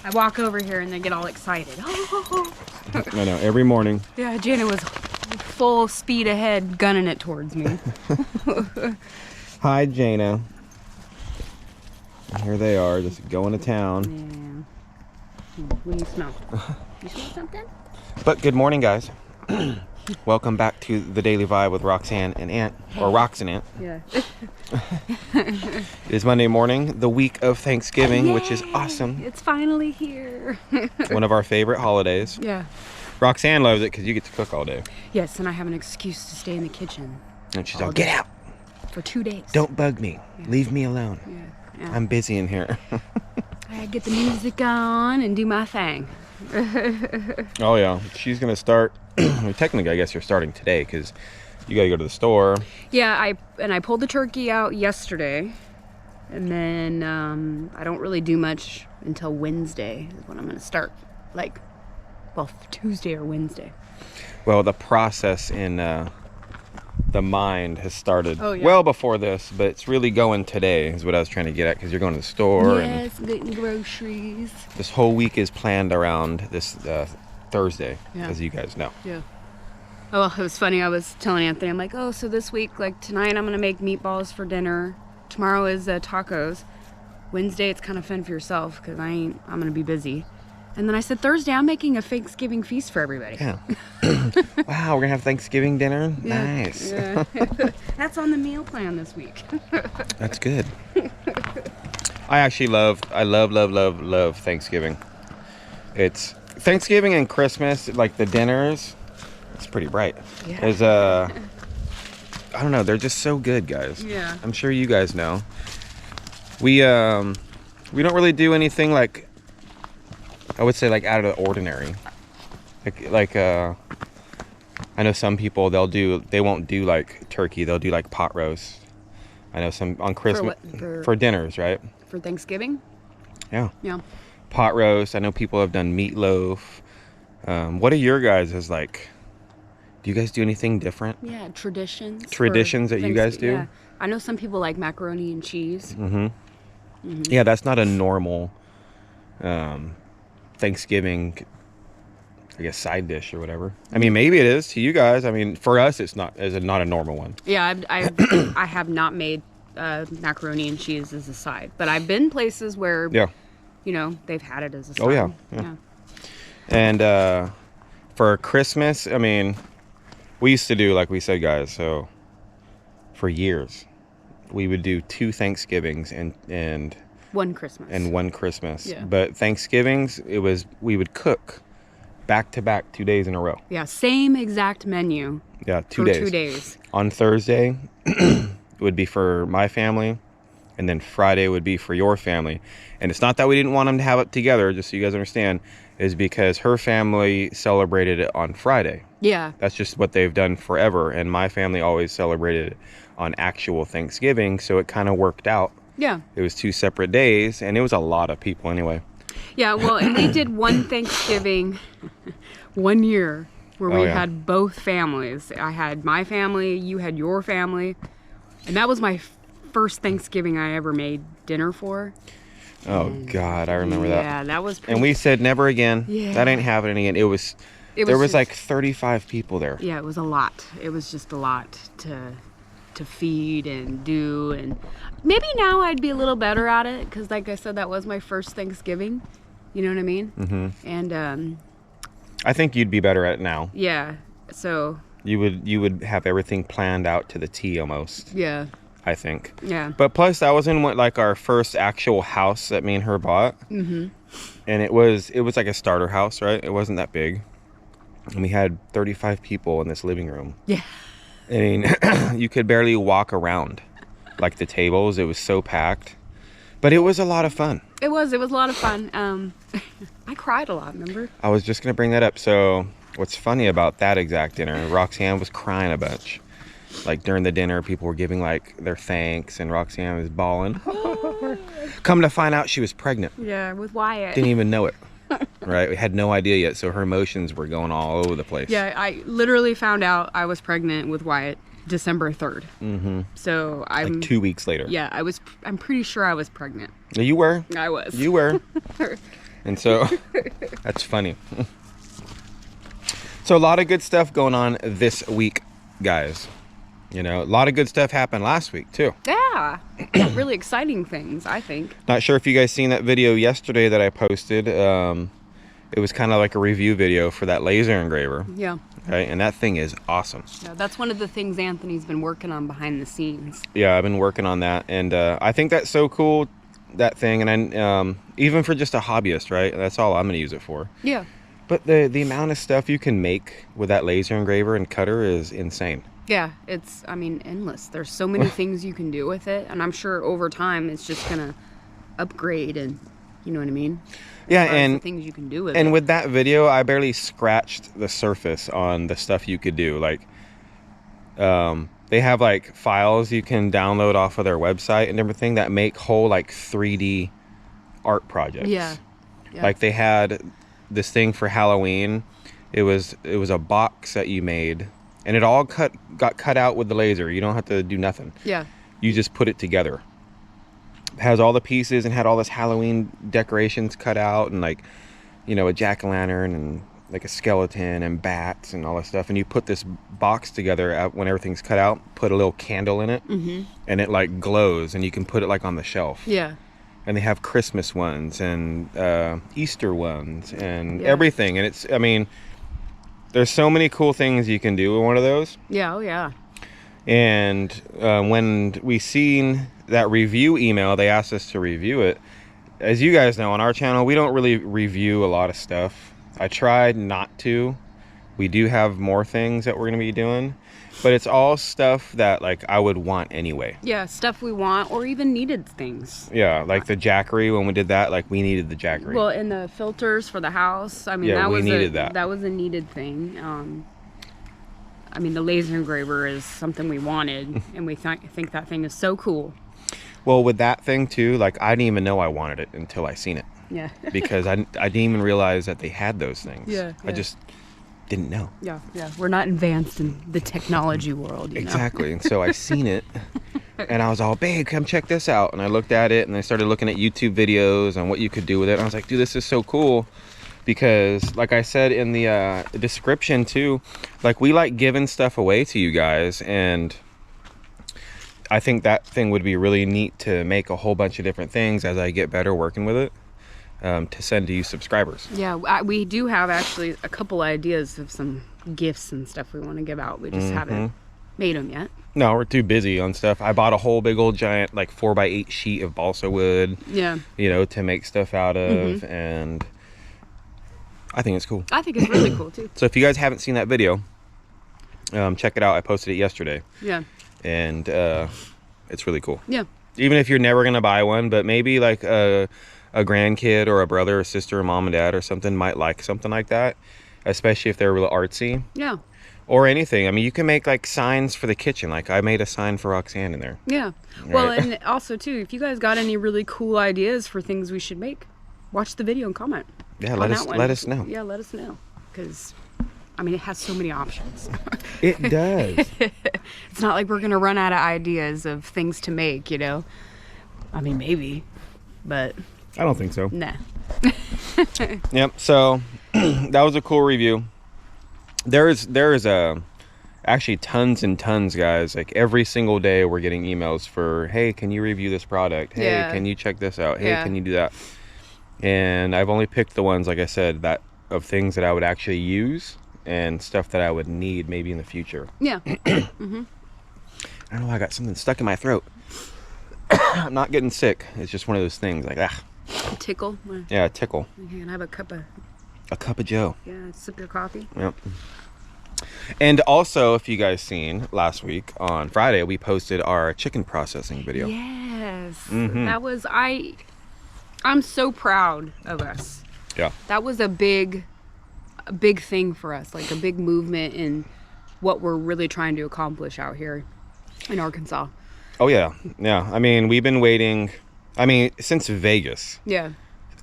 I walk over here and they get all excited. I know, every morning. Yeah, Janet was full speed ahead, gunning it towards me. Hi, Jana. Here they are, just going to town. Yeah. What do you smell? You smell something? But good morning, guys. Welcome back to the Daily Vibe with Roxanne and Ant, or Rox and Ant. Yeah. It is Monday morning, the week of Thanksgiving, which is awesome. It's finally here. One of our favorite holidays. Yeah. Roxanne loves it because you get to cook all day. Yes, and I have an excuse to stay in the kitchen. And she's all, get out. For 2 days. Don't bug me. Yeah. Leave me alone. Yeah. I'm busy in here. I get the music on and do my thing. Oh yeah, she's gonna start. Technically, I guess you're starting today because you gotta go to the store. Yeah, I pulled the turkey out yesterday, and then I don't really do much until Wednesday is when I'm gonna start. Like, well, Tuesday or Wednesday. Well, the process in the mind has started well before this, but it's really going today is what I was trying to get at, because you're going to the store. Yes, getting groceries. This whole week is planned around this Thursday, as you guys know. Yeah. Oh, well, it was funny. I was telling Anthony, I'm like, oh, so this week, like tonight I'm going to make meatballs for dinner. Tomorrow is tacos. Wednesday, it's kind of fun for yourself because I'm going to be busy. And then I said, Thursday, I'm making a Thanksgiving feast for everybody. Yeah. Wow, we're going to have Thanksgiving dinner? Yeah. Nice. Yeah. That's on the meal plan this week. That's good. I actually love Thanksgiving. It's Thanksgiving and Christmas, like the dinners, it's pretty bright. Yeah. There's I don't know, they're just so good, guys. Yeah. I'm sure you guys know. We don't really do anything like, I would say, like out of the ordinary. Like I know some people they won't do like turkey, they'll do like pot roast. I know some on Christmas for dinners, right? For Thanksgiving? Yeah. Yeah. Pot roast. I know people have done meatloaf. What are your guys' like? Do you guys do anything different? Yeah, traditions. Traditions that you guys do? Yeah. I know some people like macaroni and cheese. Mm-hmm. Mm-hmm. Yeah, that's not a normal Thanksgiving, I guess, side dish or whatever. I mean, maybe it is to you guys. I mean, for us, it's not a normal one. Yeah, I have not made macaroni and cheese as a side, but I've been places where, you know, they've had it as a side. Oh yeah. And for Christmas, I mean, we used to do, like we said, guys. So for years, we would do 2 Thanksgivings and one Christmas. And one Christmas. Yeah. But Thanksgivings, we would cook back to back 2 days in a row. Yeah, same exact menu. Yeah, 2 for days. 2 days. On Thursday, it would be for my family, and then Friday would be for your family. And it's not that we didn't want them to have it together, just so you guys understand, is because her family celebrated it on Friday. Yeah. That's just what they've done forever, and my family always celebrated it on actual Thanksgiving, so it kind of worked out. Yeah. It was 2 separate days, and it was a lot of people anyway. Yeah, well, and we did one Thanksgiving one year where we had both families. I had my family, you had your family, and that was my first Thanksgiving I ever made dinner for. Oh, God, I remember that. Yeah, that was pretty... And we said never again. Yeah. That ain't happening again. There was like 35 people there. Yeah, it was a lot. It was just a lot to feed and do, and maybe now I'd be a little better at it because, like I said, that was my first Thanksgiving. You know what I mean? Mm-hmm. And I think you'd be better at it now. Yeah. So you would have everything planned out to the T almost. Yeah. I think. Yeah. But plus, that was in like our first actual house that me and her bought. Mm-hmm. And it was like a starter house, right? It wasn't that big, and we had 35 people in this living room. Yeah. I mean, you could barely walk around, like the tables. It was so packed, but it was a lot of fun. It was a lot of fun. I cried a lot, remember? I was just gonna bring that up. So what's funny about that exact dinner, Roxanne was crying a bunch. Like during the dinner, people were giving like their thanks, and Roxanne was bawling. Come to find out, she was pregnant. Yeah, with Wyatt. Didn't even know it. Right, we had no idea yet, so her emotions were going all over the place. Yeah, I literally found out I was pregnant with Wyatt December 3rd. Mm-hmm. So I'm like 2 weeks later. Yeah, I'm pretty sure I was pregnant. You were. I was. You were. And so that's funny. So a lot of good stuff going on this week, guys. You know, a lot of good stuff happened last week too. Yeah, really exciting things, I think. Not sure if you guys seen that video yesterday that I posted. It was kind of like a review video for that laser engraver. Yeah. Right, and that thing is awesome. Yeah, that's one of the things Anthony's been working on behind the scenes. Yeah, I've been working on that, and I think that's so cool, that thing. And I, even for just a hobbyist, right? That's all I'm gonna use it for. Yeah. But the amount of stuff you can make with that laser engraver and cutter is insane. Yeah, it's, I mean, endless. There's so many things you can do with it, and I'm sure over time it's just gonna upgrade, and you know what I mean? Yeah, As far as and the things you can do with it. and with that video, I barely scratched the surface on the stuff you could do. Like, they have like files you can download off of their website and everything that make whole like 3D art projects. Yeah. Like they had this thing for Halloween. It was a box that you made, and it all got cut out with the laser. You don't have to do nothing. Yeah. You just put it together. It has all the pieces and had all this Halloween decorations cut out, and like, you know, a jack-o'-lantern and like a skeleton and bats and all that stuff. And you put this box together when everything's cut out, put a little candle in it, and it like glows, and you can put it like on the shelf. Yeah. And they have Christmas ones and Easter ones and everything. And it's, I mean, there's so many cool things you can do with one of those. Yeah, oh yeah. And when we seen that review email, they asked us to review it. As you guys know, on our channel, we don't really review a lot of stuff. I tried not to. We do have more things that we're going to be doing, but it's all stuff that like I would want anyway. Yeah, stuff we want or even needed things. Yeah, like the jackery, when we did that, like we needed the jackery. Well, and the filters for the house. I mean, Yeah, that we was needed that. That was a needed thing. I mean, the laser engraver is something we wanted, and we think that thing is so cool. Well, with that thing too, like I didn't even know I wanted it until I seen it. Yeah. Because I didn't even realize that they had those things. Yeah, I yeah. just didn't know. Yeah, yeah. We're not advanced in the technology world, you know? Exactly. And so I seen it, and I was all, babe, come check this out. And I looked at it, and I started looking at YouTube videos on what you could do with it. And I was like, dude, this is so cool. Because like I said in the description too, like we like giving stuff away to you guys, and I think that thing would be really neat to make a whole bunch of different things as I get better working with it, to send to you subscribers. Yeah, we do have actually a couple ideas of some gifts and stuff we want to give out. We just haven't made them yet. No, we're too busy on stuff. I bought a whole big old giant like 4x8 sheet of balsa wood, Yeah. you know, to make stuff out of, and I think it's cool. I think it's really cool too. So if you guys haven't seen that video, check it out. I posted it yesterday. Yeah. And it's really cool. Yeah. Even if you're never gonna buy one, but maybe like a grandkid or a brother or sister or mom and dad or something might like something like that, especially if they're real artsy. Yeah. Or anything. I mean, you can make like signs for the kitchen. Like I made a sign for Roxanne in there. Yeah. Well, and also too, if you guys got any really cool ideas for things we should make, watch the video and comment. Yeah, let us know. Yeah, let us know, because I mean, it has so many options. It does. It's not like we're gonna run out of ideas of things to make, you know. I mean, maybe, but I don't think so. nah. Yep. So that was a cool review. There is actually tons and tons, guys. Like every single day we're getting emails for, hey, can you review this product? Hey, Yeah. can you check this out? Hey, Yeah. can you do that? And I've only picked the ones, like I said, that of things that I would actually use and stuff that I would need maybe in the future. Yeah. I don't know why I got something stuck in my throat. I'm not getting sick. It's just one of those things like, Tickle. yeah, a tickle. You can have a cup of Joe. Yeah. Sip your coffee. Yep. And also, if you guys seen last week on Friday, we posted our chicken processing video. Yes. Mhm. That was I'm so proud of us. Yeah. That was a big thing for us, like a big movement in what we're really trying to accomplish out here in Arkansas. Oh yeah. Yeah. I mean, we've been waiting, since Vegas. Yeah.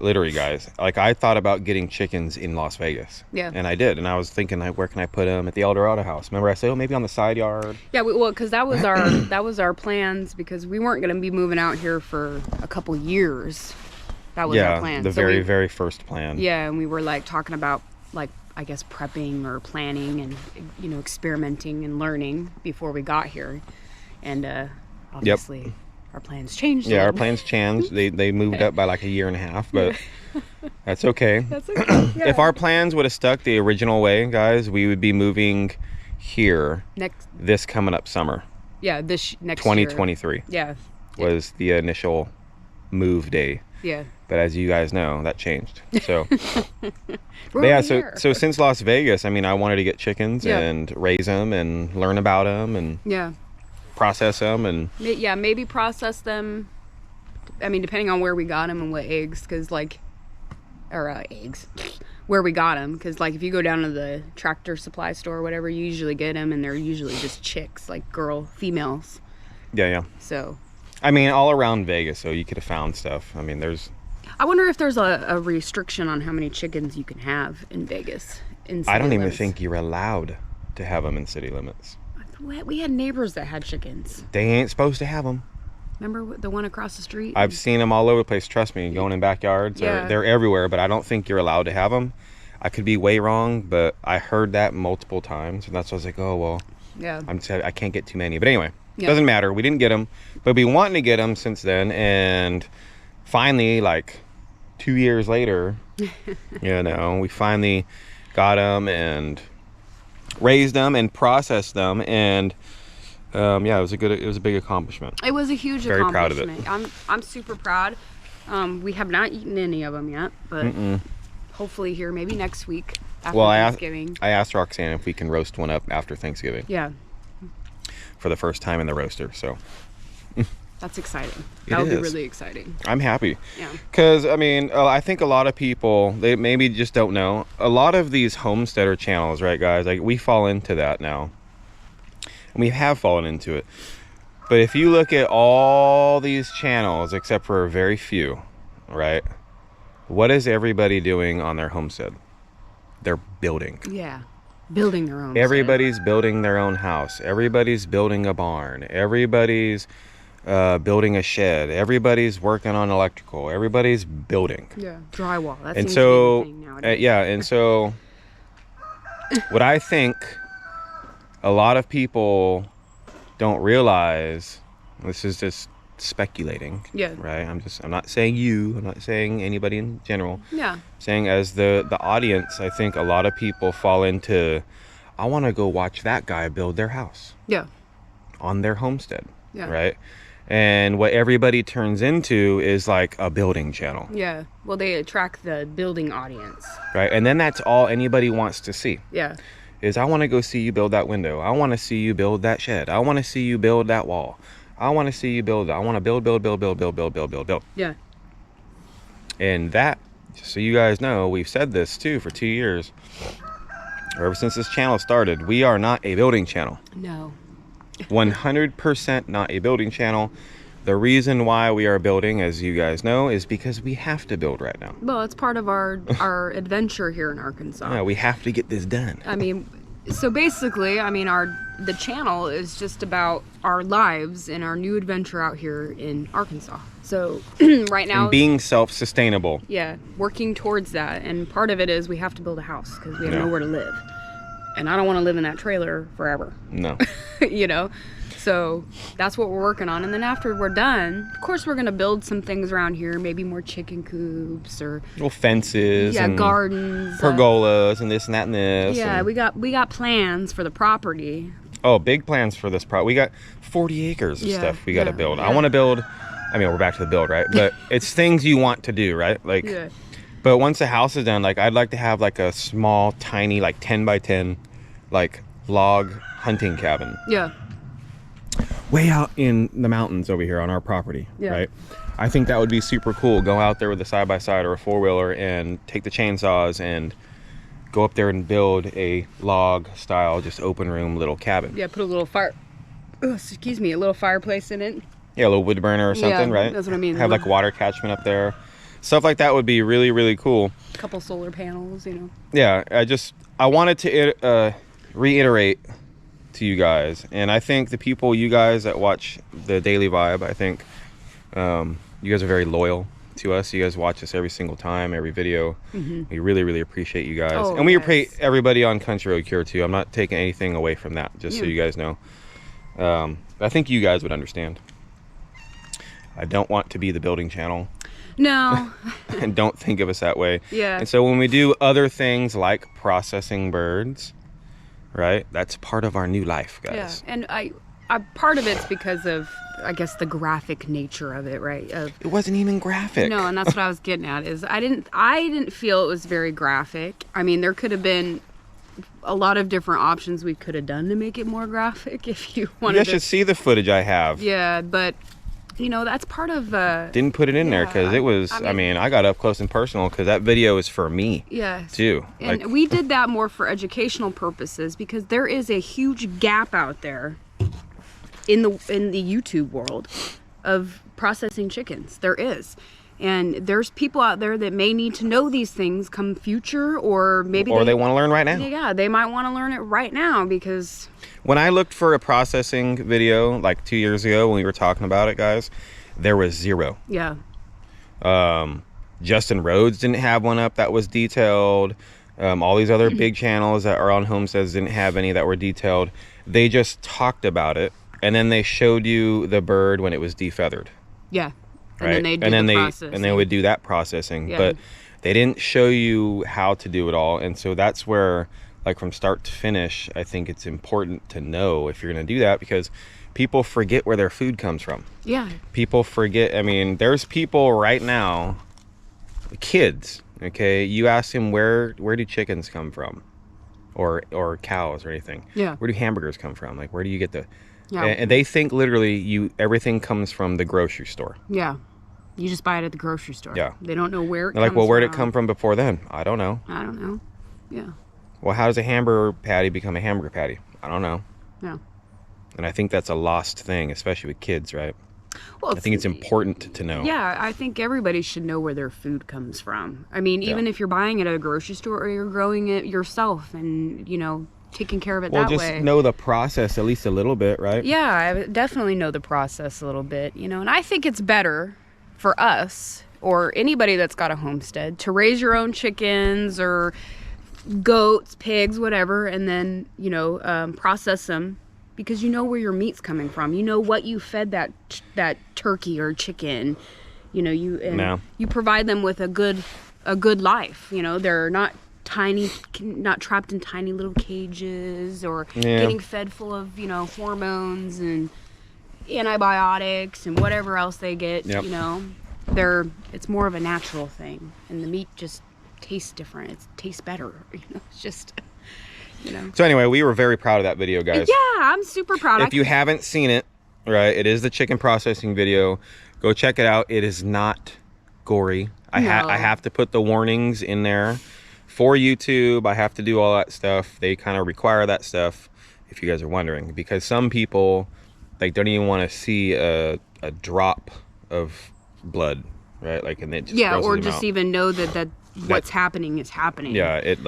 Literally, guys. Like I thought about getting chickens in Las Vegas. Yeah. And I did. And I was thinking, like, where can I put them? At the El Dorado house. Remember I said, oh, maybe on the side yard. Yeah, well, because that was our plans, because we weren't going to be moving out here for a couple years. That was our plan. The very first plan. Yeah, and we were like talking about like, I guess, prepping or planning and, you know, experimenting and learning before we got here. And obviously our plans changed. Yeah, our plans changed. They moved up by like a year and a half, but that's okay. That's okay. Yeah. If our plans would have stuck the original way, guys, we would be moving here this coming up summer. Yeah, next 2023. year. Yeah. Was the initial move day. Yeah. But as you guys know, that changed. So so since Las Vegas, I mean, I wanted to get chickens and raise them and learn about them and process them and maybe process them. I mean, depending on where we got them and what eggs, because like, or eggs, where we got them, because like if you go down to the Tractor Supply store or whatever, you usually get them and they're usually just chicks, like females. Yeah. So I mean, all around Vegas, so you could have found stuff. I mean, I wonder if there's a restriction on how many chickens you can have in Vegas. I don't even think you're allowed to have them in city limits. We had neighbors that had chickens. They ain't supposed to have them. Remember the one across the street? I've seen them all over the place. Trust me, going in backyards. They're everywhere, but I don't think you're allowed to have them. I could be way wrong, but I heard that multiple times, and that's why I was like, oh, well, I can't get too many. But anyway, doesn't matter. We didn't get them, but we wanted to get them since then, and finally, like 2 years later, you know, we finally got them and raised them and processed them, and it was a big accomplishment. It was a huge accomplishment. Very proud of it. I'm super proud. We have not eaten any of them yet, but hopefully here maybe next week after Thanksgiving. I asked Roxanne if we can roast one up after Thanksgiving. Yeah. For the first time in the roaster, so. That's exciting. That would be really exciting. I'm happy. Yeah. Because, I mean, I think a lot of people, they maybe just don't know. A lot of these homesteader channels, right, guys? Like, we fall into that now. And we have fallen into it. But if you look at all these channels, except for a very few, right? What is everybody doing on their homestead? They're building. Yeah. Building their own. Everybody's building their own house. Everybody's building a barn. Everybody's building a shed. Everybody's working on electrical. Everybody's building. Yeah, drywall. That and seems so, to be the thing nowadays. and so, what I think a lot of people don't realize, this is just speculating. Yeah. Right. I'm not saying you. I'm not saying anybody in general. Yeah. I'm saying as the audience, I think a lot of people fall into, I want to go watch that guy build their house. Yeah. On their homestead. Yeah. Right. And what everybody turns into is like a building channel. Yeah. Well, they attract the building audience. Right. And then that's all anybody wants to see. Yeah. Is I want to go see you build that window. I want to see you build that shed. I want to see you build that wall. I want to see you build that. I want to build. Yeah. And that, just so you guys know, we've said this too for 2 years. Or ever since this channel started, we are not a building channel. No. 100% not a building channel. The reason why we are building, as you guys know, is because we have to build right now. Well, it's part of our adventure here in Arkansas. Yeah, we have to get this done. I mean, so basically, I mean, the channel is just about our lives and our new adventure out here in Arkansas. So right now, and being self-sustainable. Yeah, working towards that, and part of it is we have to build a house because we have nowhere to live, and I don't want to live in that trailer forever. No. You know. So that's what we're working on. And then after we're done, of course, we're going to build some things around here, maybe more chicken coops or little fences, and gardens, pergolas, and this and that and this. Yeah, we got plans for the property. Oh, big plans for this property. We got 40 acres of stuff we got to build. I want to build. I mean, we're back to the build, right? But it's things you want to do, right? Like, but once the house is done, like, I'd like to have like a small, tiny, like 10 by 10, like log hunting cabin. Yeah. Way out in the mountains over here on our property, right? I think that would be super cool. Go out there with a side-by-side or a four-wheeler and take the chainsaws and go up there and build a log-style, just open room little cabin. Yeah, put a little a little fireplace in it. Yeah, a little wood burner or something, right? That's what I mean. Have like water catchment up there. Stuff like that would be really, really cool. A couple solar panels, you know. Yeah, I wanted to reiterate to you guys, and I think the people, you guys that watch the Daily Vibe, I think you guys are very loyal to us. You guys watch us every single time, every video. We really, really appreciate you guys. Oh, and we yes. appreciate everybody on Country Road Cure too. I'm not taking anything away from that, just so you guys know. I think you guys would understand. I don't want to be the building channel. No. And don't think of us that way. Yeah. And so when we do other things like processing birds, right? That's part of our new life, guys. Yeah. And I part of it's because of, I guess, the graphic nature of it, right? It wasn't even graphic. No, and that's what I was getting at, is I didn't feel it was very graphic. I mean, there could have been a lot of different options we could have done to make it more graphic if you wanted You guys should see the footage I have. Yeah, but you know, that's part of didn't put it in there because it was, I mean, I got up close and personal because that video is for me. Yes. Too. And like, we did that more for educational purposes because there is a huge gap out there in the YouTube world of processing chickens. There is. And there's people out there that may need to know these things come future, or maybe they want to learn right now. Yeah, they might want to learn it right now because when I looked for a processing video like 2 years ago when we were talking about it, guys, there was zero. Yeah. Justin Rhodes didn't have one up that was detailed. All these other big channels that are on homesteads didn't have any that were detailed. They just talked about it, and then they showed you the bird when it was defeathered. Yeah. And right? then they do they would do that processing, Yeah. but they didn't show you how to do it all. And so that's where, like, from start to finish, I think it's important to know if you're going to do that, because people forget where their food comes from. Yeah. People forget. I mean, there's people right now, kids, okay, you ask them where do chickens come from, or cows or anything. Yeah. Where do hamburgers come from? Like, where do you get the Yeah. and they think literally everything comes from the grocery store. Yeah. You just buy it at the grocery store. Yeah. They don't know where it They're comes like, well, where'd it from. come from before then? I don't know. I don't know. Yeah. Well, how does a hamburger patty become a hamburger patty? I don't know. Yeah. And I think that's a lost thing, especially with kids, right? Well, I think it's important to know. Yeah, I think everybody should know where their food comes from. I mean, even if you're buying it at a grocery store or you're growing it yourself and, you know, taking care of it that way. Well, just know the process at least a little bit, right? Yeah, I definitely know the process a little bit, you know, and I think it's better for us or anybody that's got a homestead to raise your own chickens or goats, pigs, whatever, and then, you know, process them, because you know where your meat's coming from. You know what you fed that turkey or chicken. You know, you provide them with a good life. You know, they're not trapped in tiny little cages or getting fed full of, you know, hormones and antibiotics and whatever else they get. Yep. You know, it's more of a natural thing, and the meat just tastes different. It tastes better. You know, it's just, you know. So anyway, we were very proud of that video, guys. Yeah, I'm super proud. If you haven't seen it, right, it is the chicken processing video. Go check it out. It is not gory. I have to put the warnings in there for YouTube. I have to do all that stuff. They kind of require that stuff, if you guys are wondering, because some people like don't even want to see a drop of blood, right? Like, and it just grosses or them just out. even know that what's happening is happening. Yeah, it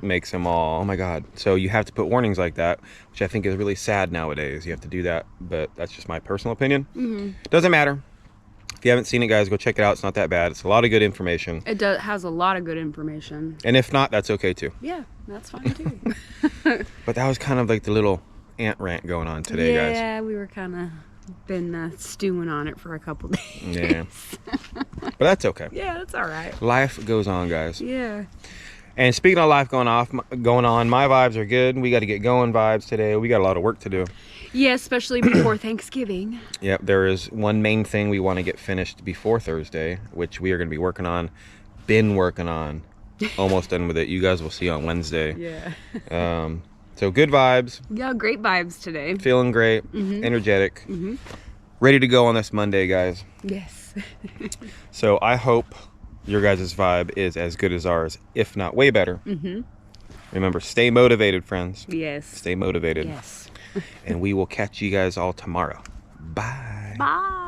makes them all, oh my God. So you have to put warnings like that, which I think is really sad nowadays. You have to do that, but that's just my personal opinion. Doesn't matter. If you haven't seen it, guys, go check it out. It's not that bad. It's a lot of good information. It has a lot of good information. And if not, that's okay too. Yeah, that's fine too. But that was kind of like the little ant rant going on today, guys. Yeah, we were kind of been stewing on it for a couple days. Yeah. But that's okay. Yeah, that's all right. Life goes on, guys. Yeah. And speaking of life going on, my vibes are good. We got to get going vibes today. We got a lot of work to do. Yeah, especially before Thanksgiving. Yep, there is one main thing we want to get finished before Thursday, which we are going to be working on. Almost done with it. You guys will see on Wednesday. Yeah. So good vibes. Yeah, great vibes today. Feeling great. Energetic. Ready to go on this Monday, guys. Yes. So I hope your guys' vibe is as good as ours, if not way better. Remember, stay motivated, friends. Yes. Stay motivated. Yes. And we will catch you guys all tomorrow. Bye. Bye.